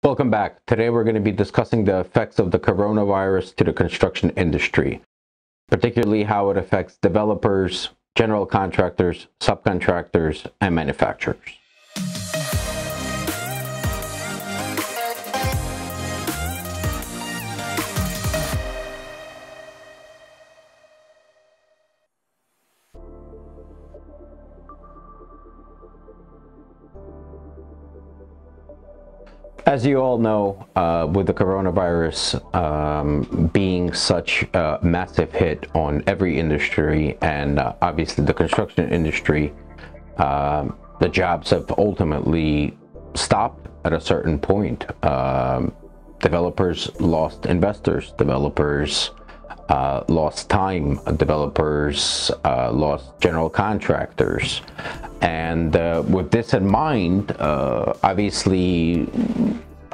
Welcome back. Today we're going to be discussing the effects of the coronavirus to the construction industry, particularly how it affects developers, general contractors, subcontractors, and manufacturers. As you all know, with the coronavirus being such a massive hit on every industry, and obviously the construction industry, the jobs have ultimately stopped at a certain point. Developers lost investors, developers lost time, developers lost general contractors. And with this in mind, obviously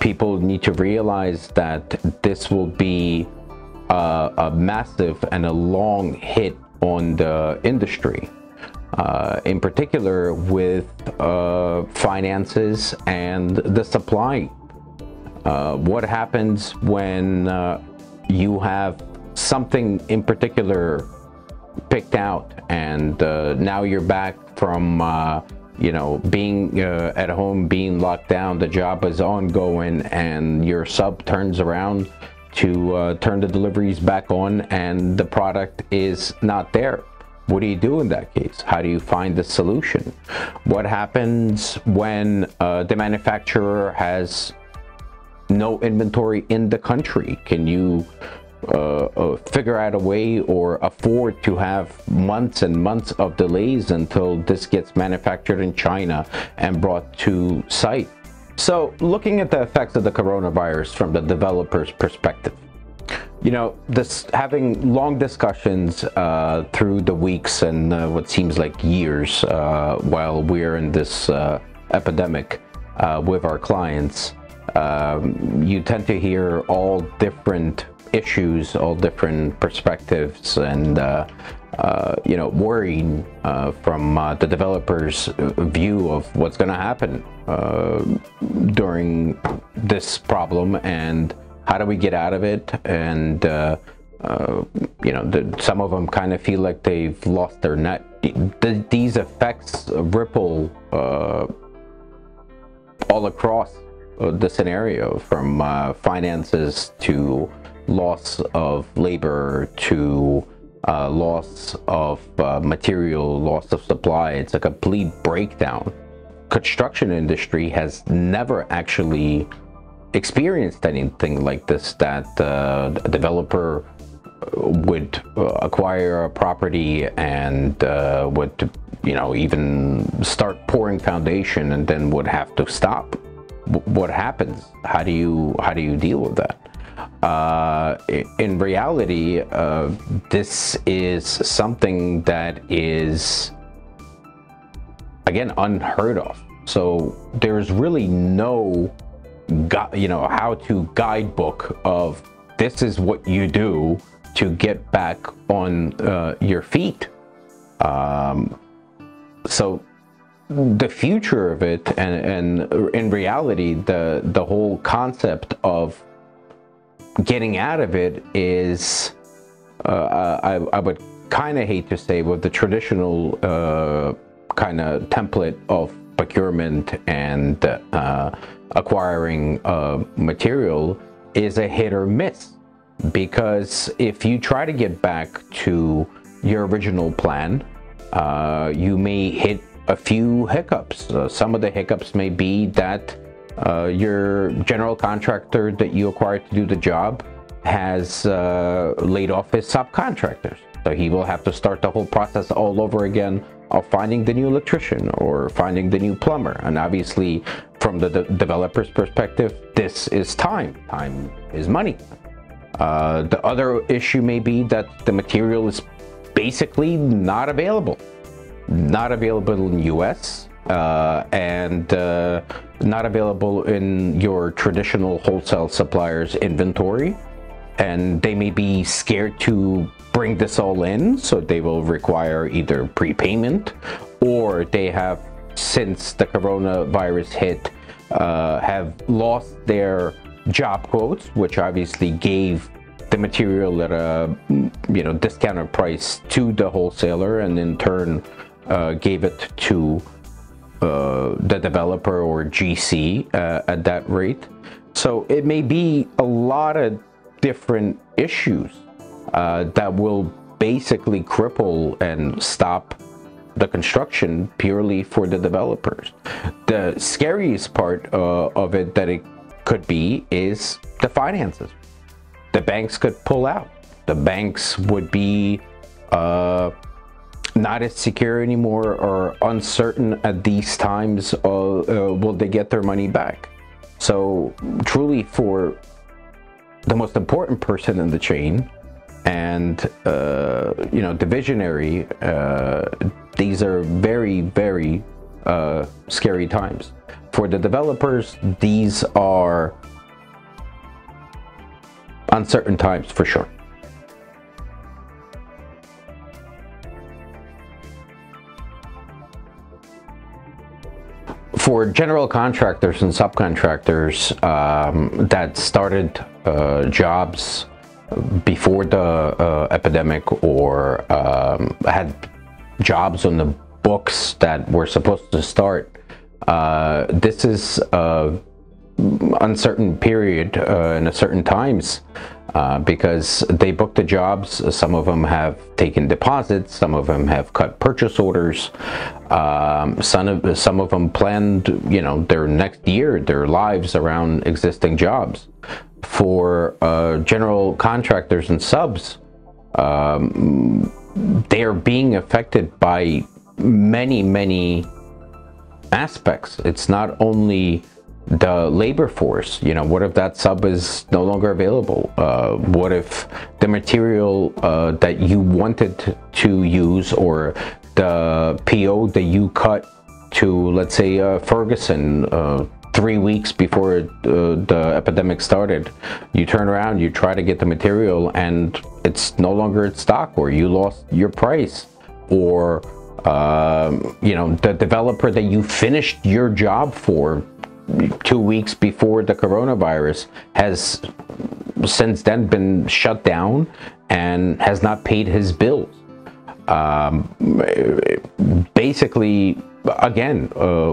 people need to realize that this will be a massive and a long hit on the industry, in particular with finances and the supply. What happens when you have something in particular picked out, and now you're back from being at home, being locked down, the job is ongoing, and your sub turns around to turn the deliveries back on and the product is not there. What do you do in that case? How do you find the solution? What happens when the manufacturer has no inventory in the country? Can you figure out a way or afford to have months and months of delays until this gets manufactured in China and brought to site? So looking at the effects of the coronavirus from the developer's perspective, having long discussions through the weeks and what seems like years while we're in this epidemic with our clients, you tend to hear all different issues, all different perspectives, and worrying from the developer's view of what's going to happen during this problem and how do we get out of it. And some of them kind of feel like they've lost their net. These effects ripple all across the scenario, from finances to loss of labor to loss of material, loss of supply. It's a complete breakdown. Construction industry has never actually experienced anything like this, that a developer would acquire a property and would even start pouring foundation and then would have to stop. What happens? How do you deal with that? In reality, this is something that is, again, unheard of. So there's really no how-to guidebook of this is what you do to get back on your feet. So the future of it, and in reality, the whole concept of getting out of it is, I would kind of hate to say, with the traditional kind of template of procurement and acquiring material, is a hit or miss. Because if you try to get back to your original plan, you may hit a few hiccups. Some of the hiccups may be that your general contractor that you acquired to do the job has laid off his subcontractors. So he will have to start the whole process all over again of finding the new electrician or finding the new plumber. And obviously, from the developer's perspective, this is time. Time is money. The other issue may be that the material is basically not available. Not available in the US, and not available in your traditional wholesale suppliers' inventory. And they may be scared to bring this all in, so they will require either prepayment, or they have, since the coronavirus hit, have lost their job quotes, which obviously gave the material at a discounted price to the wholesaler, and in turn gave it to the developer or GC at that rate. So it may be a lot of different issues that will basically cripple and stop the construction purely for the developers. The scariest part of it that it could be is the finances. The banks could pull out. The banks would be not as secure anymore, or uncertain at these times. Will they get their money back? So truly, for the most important person in the chain and the visionary, these are very, very scary times. For the developers, these are uncertain times for sure. For general contractors and subcontractors that started jobs before the epidemic, or had jobs on the books that were supposed to start, this is an uncertain period in a certain times, because they booked the jobs. Some of them have taken deposits, some of them have cut purchase orders, some of them planned their next year, their lives around existing jobs. For general contractors and subs, they are being affected by many aspects. It's not only the labor force. What if that sub is no longer available? What if the material that you wanted to use, or the PO that you cut to, let's say, Ferguson 3 weeks before the epidemic started, you turn around, you try to get the material and it's no longer in stock, or you lost your price, or the developer that you finished your job for 2 weeks before the coronavirus has since then been shut down and has not paid his bills. Basically, again,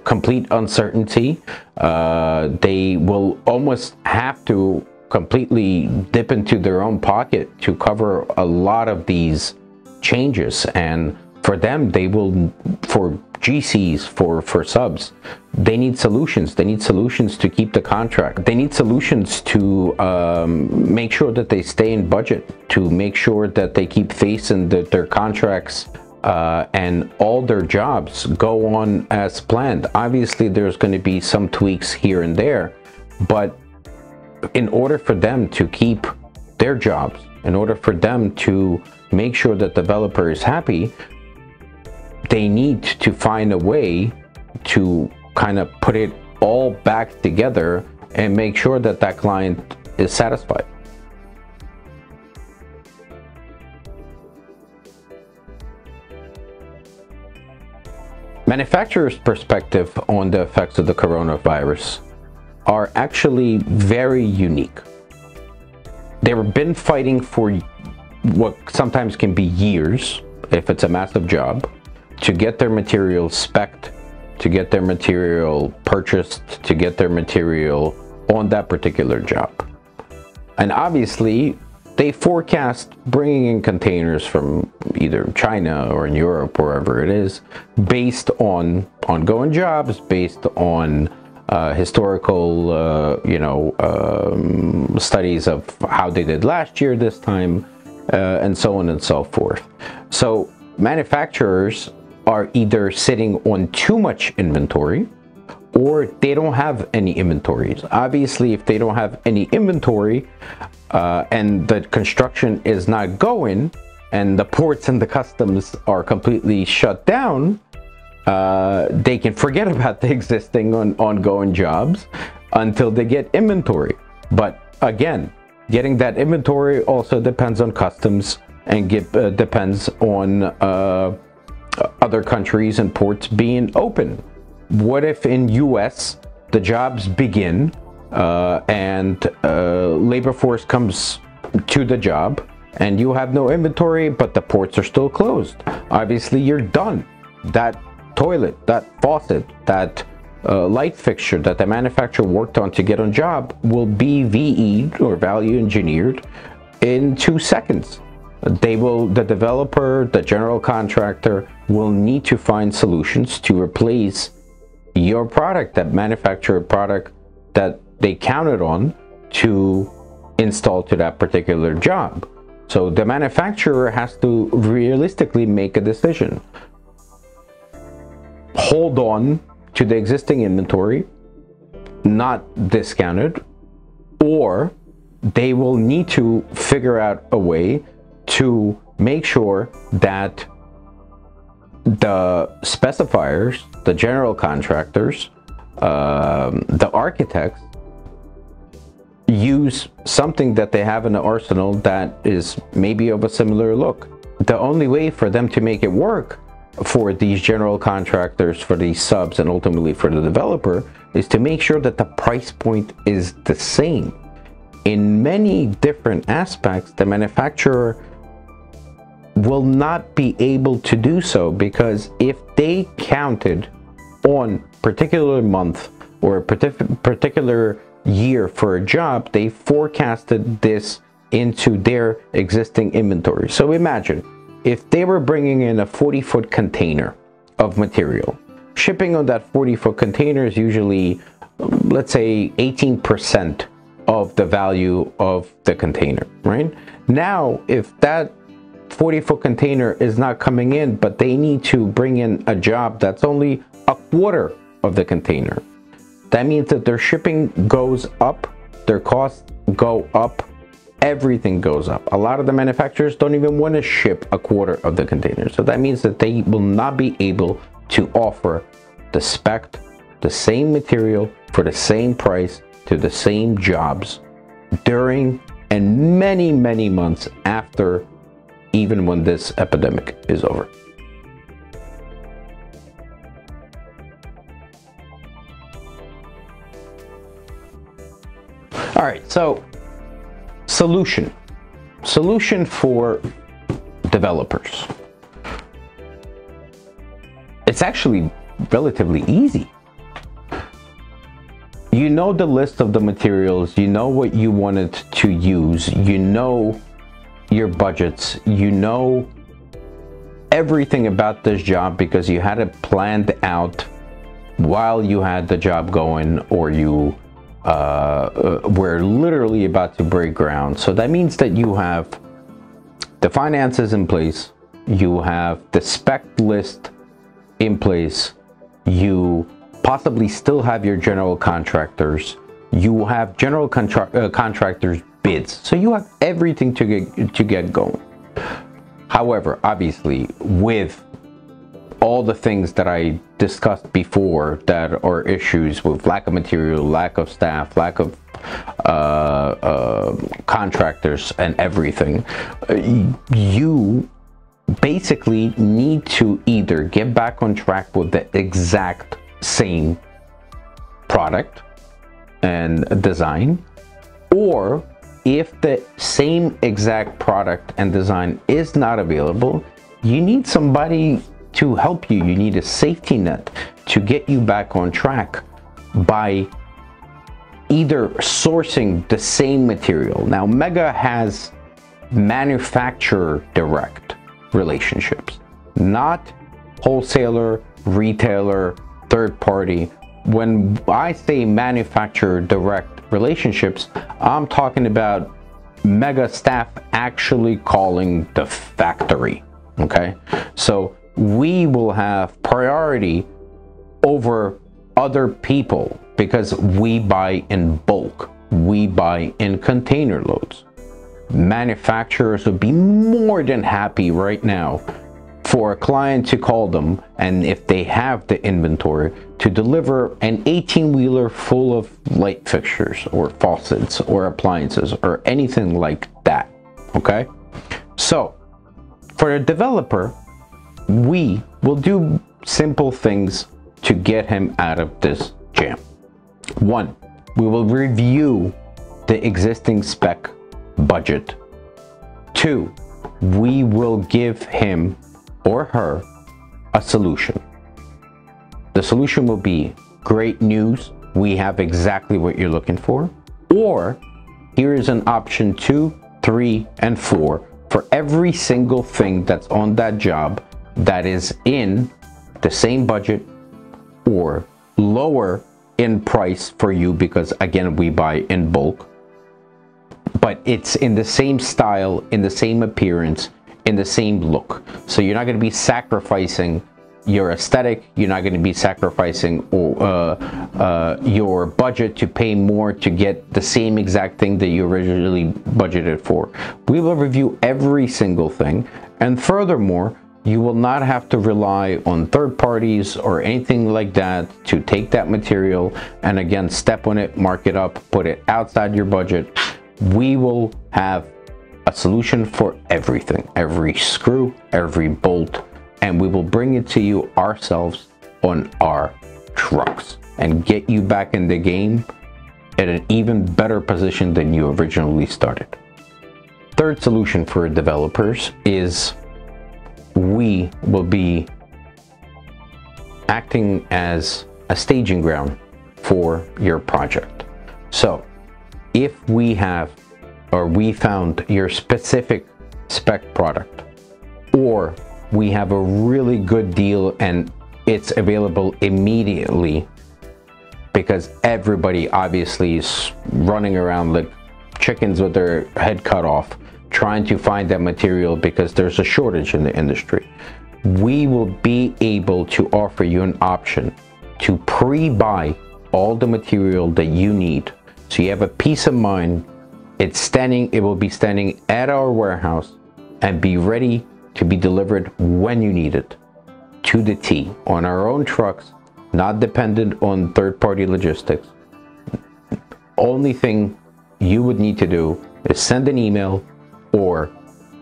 complete uncertainty. They will almost have to completely dip into their own pocket to cover a lot of these changes, and for them, they will, for GCs, for subs, they need solutions. They need solutions to keep the contract. They need solutions to make sure that they stay in budget, to make sure that they keep face in their contracts, and all their jobs go on as planned. Obviously, there's going to be some tweaks here and there, but in order for them to keep their jobs, in order for them to make sure that the developer is happy, they need to find a way to kind of put it all back together and make sure that that client is satisfied. Manufacturers' perspective on the effects of the coronavirus are actually very unique. They've been fighting for what sometimes can be years, if it's a massive job, to get their material spec'd, to get their material purchased, to get their material on that particular job. And obviously, they forecast bringing in containers from either China or in Europe, wherever it is, based on ongoing jobs, based on historical, studies of how they did last year, this time, and so on and so forth. So manufacturers are either sitting on too much inventory, or they don't have any inventories. Obviously, if they don't have any inventory and the construction is not going, and the ports and the customs are completely shut down, they can forget about the existing ongoing jobs until they get inventory. But again, getting that inventory also depends on customs, and depends on other countries and ports being open. What if in US the jobs begin, and labor force comes to the job, and you have no inventory, but the ports are still closed. Obviously, you're done. That toilet, that faucet, that light fixture that the manufacturer worked on to get on job will be VE'd or value engineered in 2 seconds. The developer, the general contractor will need to find solutions to replace your product, that manufacturer product that they counted on to install to that particular job. So the manufacturer has to realistically make a decision. Hold on to the existing inventory, not discounted, or they will need to figure out a way to make sure that the specifiers, the general contractors, the architects use something that they have in the arsenal that is maybe of a similar look. The only way for them to make it work for these general contractors, for these subs, and ultimately for the developer is to make sure that the price point is the same. In many different aspects, the manufacturer will not be able to do so, because if they counted on particular month or a particular year for a job, they forecasted this into their existing inventory. So imagine if they were bringing in a 40-foot container of material. Shipping on that 40-foot container is usually, let's say, 18% of the value of the container, right? Now, if that 40-foot container is not coming in, but they need to bring in a job that's only a quarter of the container, that means that their shipping goes up, their costs go up, everything goes up. A lot of the manufacturers don't even want to ship a quarter of the container. So that means that they will not be able to offer the spec, the same material for the same price to the same jobs during and many, many months after, even when this epidemic is over. All right, so solution for developers. It's actually relatively easy. You know the list of the materials, you know what you wanted to use, you know your budgets, you know everything about this job because you had it planned out while you had the job going, or you were literally about to break ground. So that means that you have the finances in place, you have the spec list in place, you possibly still have your general contractors, you have general contractors bids, so you have everything to get going. However, obviously, with all the things that I discussed before that are issues with lack of material, lack of staff, lack of contractors and everything, you basically need to either get back on track with the exact same product and design, or if the same exact product and design is not available, you need somebody to help you. You need a safety net to get you back on track by either sourcing the same material. Now, Mega has manufacturer direct relationships, not wholesaler, retailer, third party. When I say manufacturer direct relationships, I'm talking about Mega staff actually calling the factory. Okay, so we will have priority over other people because we buy in bulk, we buy in container loads. Manufacturers would be more than happy right now for a client to call them, and if they have the inventory, to deliver an 18-wheeler full of light fixtures or faucets or appliances or anything like that. Okay, so for a developer, we will do simple things to get him out of this jam. One, we will review the existing spec budget. Two, we will give him or her a solution. The solution will be, great news, we have exactly what you're looking for. Or here is an option 2, 3, and 4 for every single thing that's on that job that is in the same budget or lower in price for you, because again, we buy in bulk, but it's in the same style, in the same appearance, in the same look. So you're not going to be sacrificing your aesthetic, you're not going to be sacrificing your budget to pay more to get the same exact thing that you originally budgeted for. We will review every single thing, and furthermore, you will not have to rely on third parties or anything like that to take that material and again step on it, mark it up, put it outside your budget. We will have a solution for everything, every screw, every bolt, and we will bring it to you ourselves on our trucks and get you back in the game at an even better position than you originally started. Third solution for developers is we will be acting as a staging ground for your project. So if we have or we found your specific spec product, or we have a really good deal and it's available immediately, because everybody obviously is running around like chickens with their head cut off trying to find that material because there's a shortage in the industry. We will be able to offer you an option to pre-buy all the material that you need, so you have a peace of mind. It will be standing at our warehouse and be ready to be delivered when you need it, to the T, on our own trucks, not dependent on third-party logistics. Only thing you would need to do is send an email or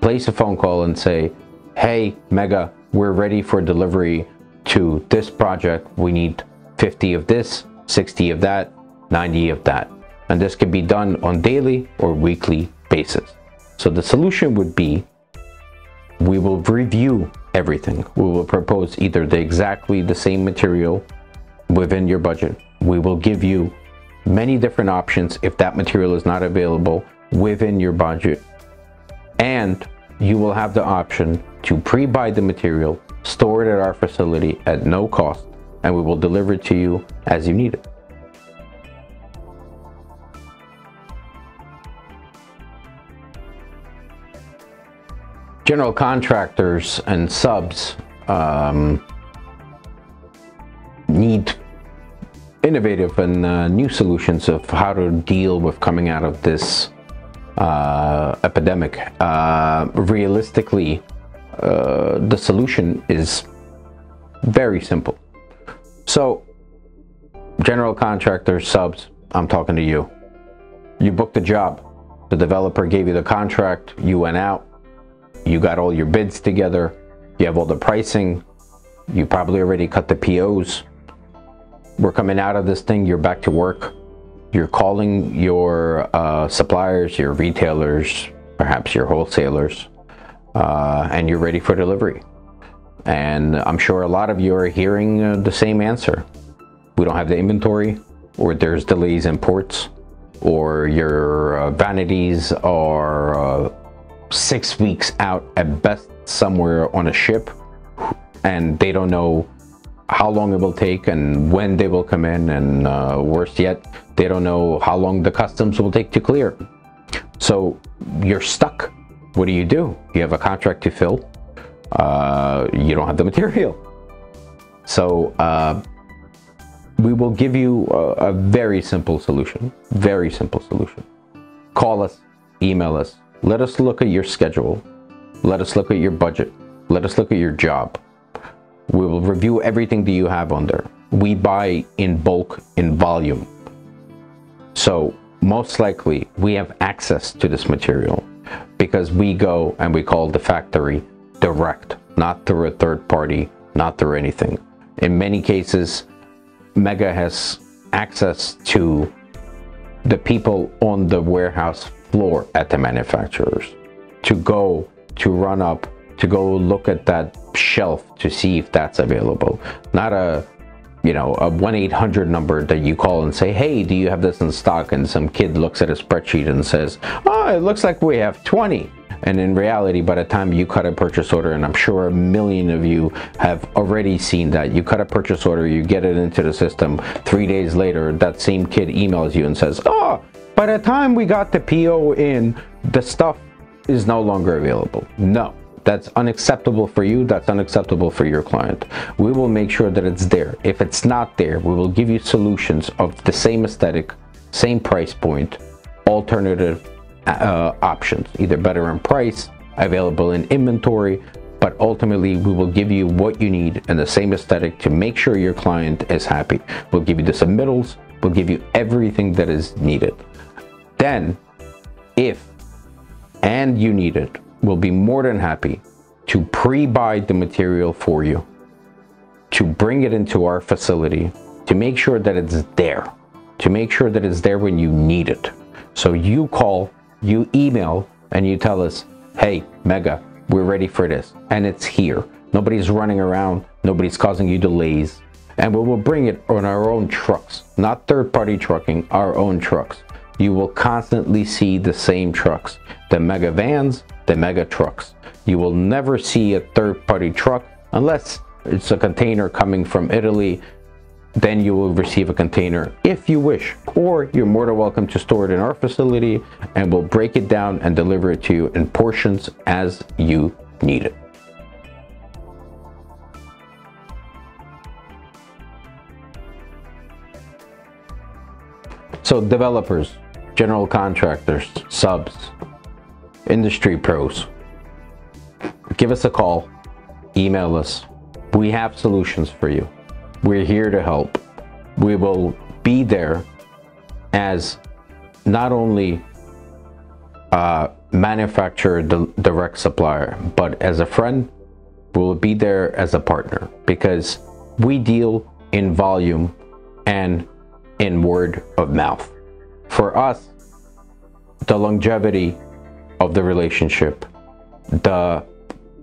place a phone call and say, hey, Mega, we're ready for delivery to this project. We need 50 of this, 60 of that, 90 of that. And this can be done on daily or weekly basis. So the solution would be, we will review everything. We will propose either exactly the same material within your budget. We will give you many different options if that material is not available within your budget. And you will have the option to pre-buy the material, store it at our facility at no cost, and we will deliver it to you as you need it. General contractors and subs need innovative and new solutions of how to deal with coming out of this epidemic. Realistically, the solution is very simple. So, general contractors, subs, I'm talking to you. You booked a job. The developer gave you the contract. You went out. You got all your bids together. You have all the pricing. You probably already cut the POs. We're coming out of this thing. You're back to work. You're calling your suppliers, your retailers, perhaps your wholesalers, and you're ready for delivery. And I'm sure a lot of you are hearing the same answer. We don't have the inventory, or there's delays in ports, or your vanities are 6 weeks out at best somewhere on a ship, and they don't know how long it will take and when they will come in, and worse yet, they don't know how long the customs will take to clear. So you're stuck. What do? You have a contract to fill. You don't have the material. So we will give you a very simple solution. Very simple solution. Call us, email us. Let us look at your schedule. Let us look at your budget. Let us look at your job. We will review everything that you have on there. We buy in bulk, in volume. So most likely we have access to this material because we go and we call the factory direct, not through a third party, not through anything. In many cases, Mega has access to the people on the warehouse floor at the manufacturers, to go, to run up, to go look at that shelf to see if that's available. Not a, you know, a 1-800 number that you call and say, hey, do you have this in stock? And some kid looks at a spreadsheet and says, oh, it looks like we have 20. And in reality, by the time you cut a purchase order, and I'm sure a million of you have already seen that, you cut a purchase order, you get it into the system, 3 days later, that same kid emails you and says, oh, by the time we got the PO in, the stuff is no longer available. No, that's unacceptable for you. That's unacceptable for your client. We will make sure that it's there. If it's not there, we will give you solutions of the same aesthetic, same price point, alternative options, either better in price, available in inventory, but ultimately we will give you what you need in the same aesthetic to make sure your client is happy. We'll give you the submittals, we'll give you everything that is needed. Then, if and you need it, we'll be more than happy to pre-buy the material for you, to bring it into our facility, to make sure that it's there, to make sure that it's there when you need it. So you call, you email, and you tell us, hey, Mega, we're ready for this, and it's here. Nobody's running around, nobody's causing you delays, and we will bring it on our own trucks, not third-party trucking, our own trucks. You will constantly see the same trucks, the Mega vans, the Mega trucks. You will never see a third-party truck unless it's a container coming from Italy. Then you will receive a container if you wish, or you're more than welcome to store it in our facility, and we'll break it down and deliver it to you in portions as you need it. So developers, general contractors, subs, industry pros, give us a call, email us. We have solutions for you. We're here to help. We will be there as not only a manufacturer, direct supplier, but as a friend. We'll be there as a partner, because we deal in volume and in word of mouth. For us, the longevity of the relationship,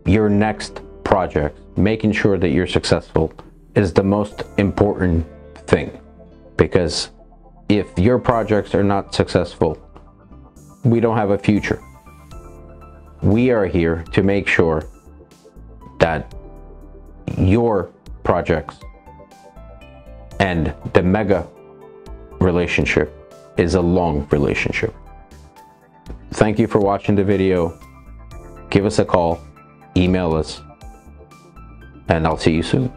your next project, making sure that you're successful is the most important thing, because if your projects are not successful, we don't have a future. We are here to make sure that your projects and the Mega relationship is a long relationship. Thank you for watching the video. Give us a call, email us, and I'll see you soon.